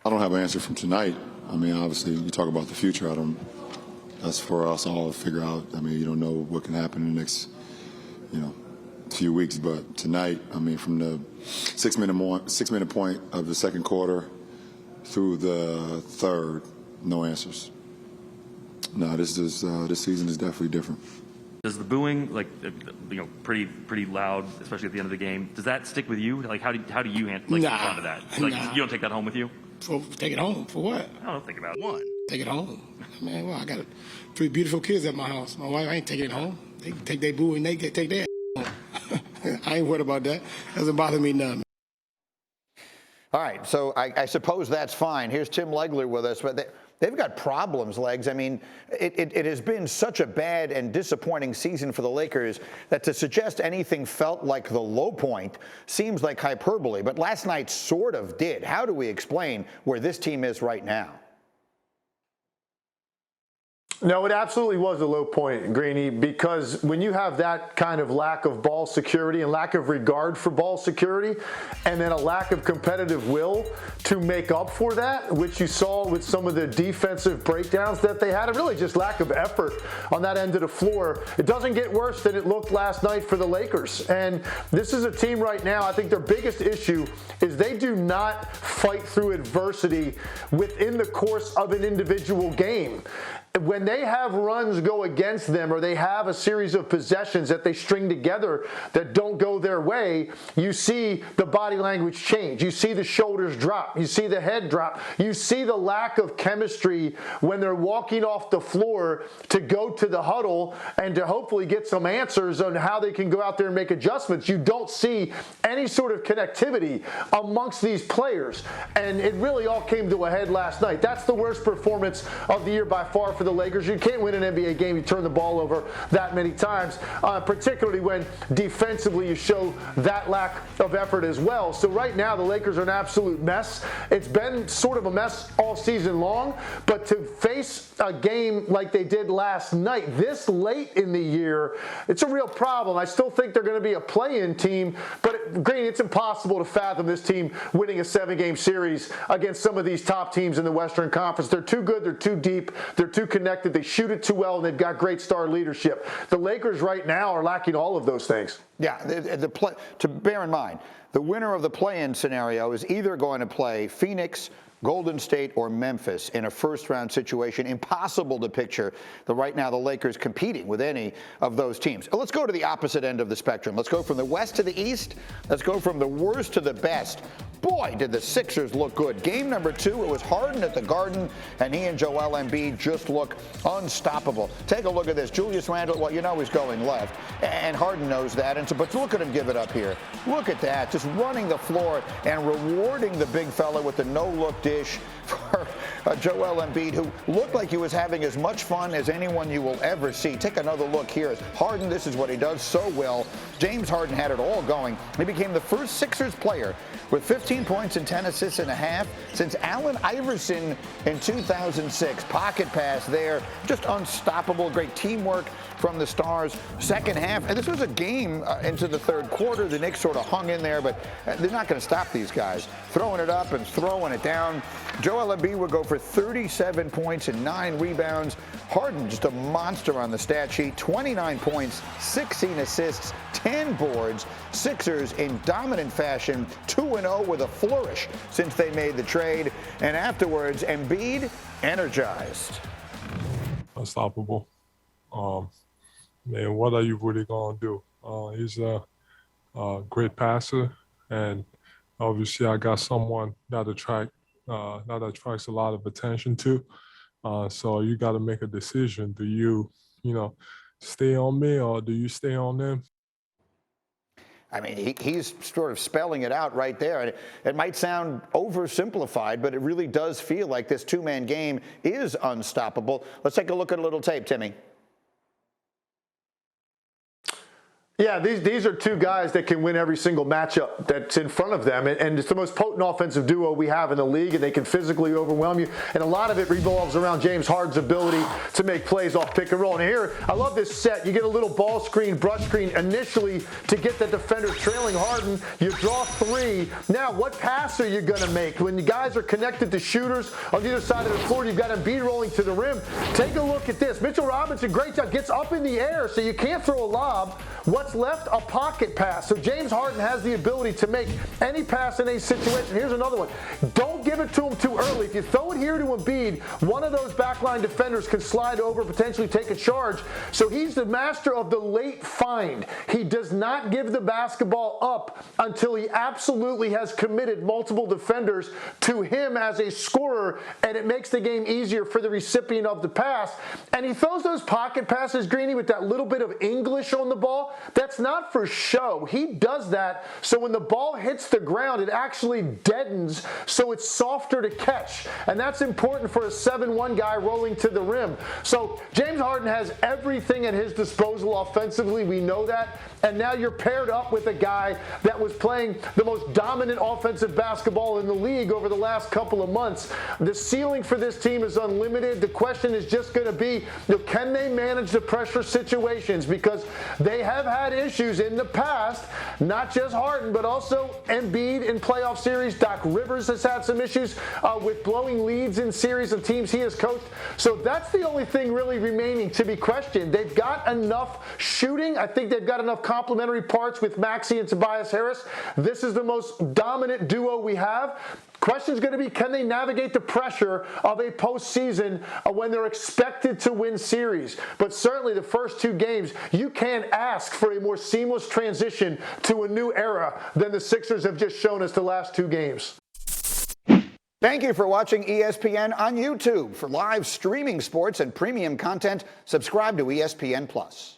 I don't have an answer from tonight. I mean, obviously, you talk about the future. That's for us all to figure out. I mean, you don't know what can happen in the next, few weeks. But tonight, I mean, from the 6-minute point of the second quarter through the third, no answers. No, this season is definitely different. Does the booing, pretty loud, especially at the end of the game, does that stick with you? Like, how do you respond to that? Like, you don't take that home with you? Take it home for what? I don't think about it. Take it home. Man, well, I got 3 beautiful kids at my house. My wife, I ain't taking it home. They can take their boo and they can take their home. I ain't worried about that. Doesn't bother me none. All right, so I suppose that's fine. Here's Tim Legler with us, but they've got problems, Legs. I mean, it has been such a bad and disappointing season for the Lakers that to suggest anything felt like the low point seems like hyperbole, but last night sort of did. How do we explain where this team is right now? No, it absolutely was a low point, Greeny, because when you have that kind of lack of ball security and lack of regard for ball security, and then a lack of competitive will to make up for that, which you saw with some of the defensive breakdowns that they had, and really just lack of effort on that end of the floor, it doesn't get worse than it looked last night for the Lakers. And this is a team right now, I think their biggest issue is they do not fight through adversity within the course of an individual game. When they have runs go against them or they have a series of possessions that they string together that don't go their way, you see the body language change. You see the shoulders drop. You see the head drop. You see the lack of chemistry when they're walking off the floor to go to the huddle and to hopefully get some answers on how they can go out there and make adjustments. You don't see any sort of connectivity amongst these players. And it really all came to a head last night. That's the worst performance of the year by far for the Lakers. You can't win an NBA game, you turn the ball over that many times, particularly when defensively you show that lack of effort as well. So right now the Lakers are an absolute mess. It's been sort of a mess all season long, but to face a game like they did last night, this late in the year, it's a real problem. I still think they're going to be a play-in team, but Green, it's impossible to fathom this team winning a 7-game series against some of these top teams in the Western Conference. They're too good, they're too deep, they're too connected, they shoot it too well, and they've got great star leadership. The Lakers right now are lacking all of those things. Yeah, to bear in mind, the winner of the play-in scenario is either going to play Phoenix, Golden State, or Memphis in a first-round situation. Impossible to picture right now the Lakers competing with any of those teams. Let's go to the opposite end of the spectrum. Let's go from the west to the east. Let's go from the worst to the best. Boy, did the Sixers look good. Game number 2, it was Harden at the Garden, and he and Joel Embiid just look unstoppable. Take a look at this. Julius Randle, well, you know he's going left, and Harden knows that. And so, but look at him give it up here. Look at that, just running the floor and rewarding the big fella with the no-look dish for Joel Embiid, who looked like he was having as much fun as anyone you will ever see. Take another look here. Harden, this is what he does so well. James Harden had it all going. He became the first Sixers player with 15 points and 10 assists and a half since Allen Iverson in 2006. Pocket pass there, just unstoppable. Great teamwork from the Stars. Second half, and this was a game into the third quarter. The Knicks sort of hung in there, but they're not going to stop these guys. Throwing it up and throwing it down. Joel Embiid would go for 37 points and 9 rebounds. Harden, just a monster on the stat sheet. 29 points, 16 assists, 10 boards. Sixers in dominant fashion, 2-0 with a flourish since they made the trade. And afterwards, Embiid energized. Unstoppable. Man, what are you really going to do? He's a great passer, and obviously I got someone that attracts a lot of attention to. So you got to make a decision. Do you stay on me or do you stay on them? I mean, he's sort of spelling it out right there. It might sound oversimplified, but it really does feel like this two-man game is unstoppable. Let's take a look at a little tape, Timmy. Yeah, these are two guys that can win every single matchup that's in front of them, and it's the most potent offensive duo we have in the league, and they can physically overwhelm you, and a lot of it revolves around James Harden's ability to make plays off pick and roll. And here, I love this set. You get a little ball screen, brush screen initially to get the defender trailing Harden. You draw three. Now, what pass are you going to make? When the guys are connected to shooters on either side of the floor, you've got Embiid rolling to the rim. Take a look at this. Mitchell Robinson, great job, gets up in the air, so you can't throw a lob. What's left? A pocket pass. So James Harden has the ability to make any pass in a situation. Here's another one. Don't give it to him too early. If you throw it here to Embiid, one of those backline defenders can slide over, potentially take a charge. So he's the master of the late find. He does not give the basketball up until he absolutely has committed multiple defenders to him as a scorer, and it makes the game easier for the recipient of the pass. And he throws those pocket passes, Greeny, with that little bit of English on the ball. That's not for show. He does that so when the ball hits the ground, it actually deadens, so it's softer to catch. And that's important for a 7-1 guy rolling to the rim. So James Harden has everything at his disposal offensively. We know that. And now you're paired up with a guy that was playing the most dominant offensive basketball in the league over the last couple of months. The ceiling for this team is unlimited. The question is just going to be, can they manage the pressure situations? Because they have had issues in the past, not just Harden, but also Embiid in playoff series. Doc Rivers has had some issues with blowing leads in series of teams he has coached. So that's the only thing really remaining to be questioned. They've got enough shooting. I think they've got enough complementary parts with Maxey and Tobias Harris. This is the most dominant duo we have. Question is going to be, can they navigate the pressure of a postseason when they're expected to win series? But certainly the first two games, you can't ask for a more seamless transition to a new era than the Sixers have just shown us the last two games. Thank you for watching ESPN on YouTube. For live streaming sports and premium content, subscribe to ESPN+.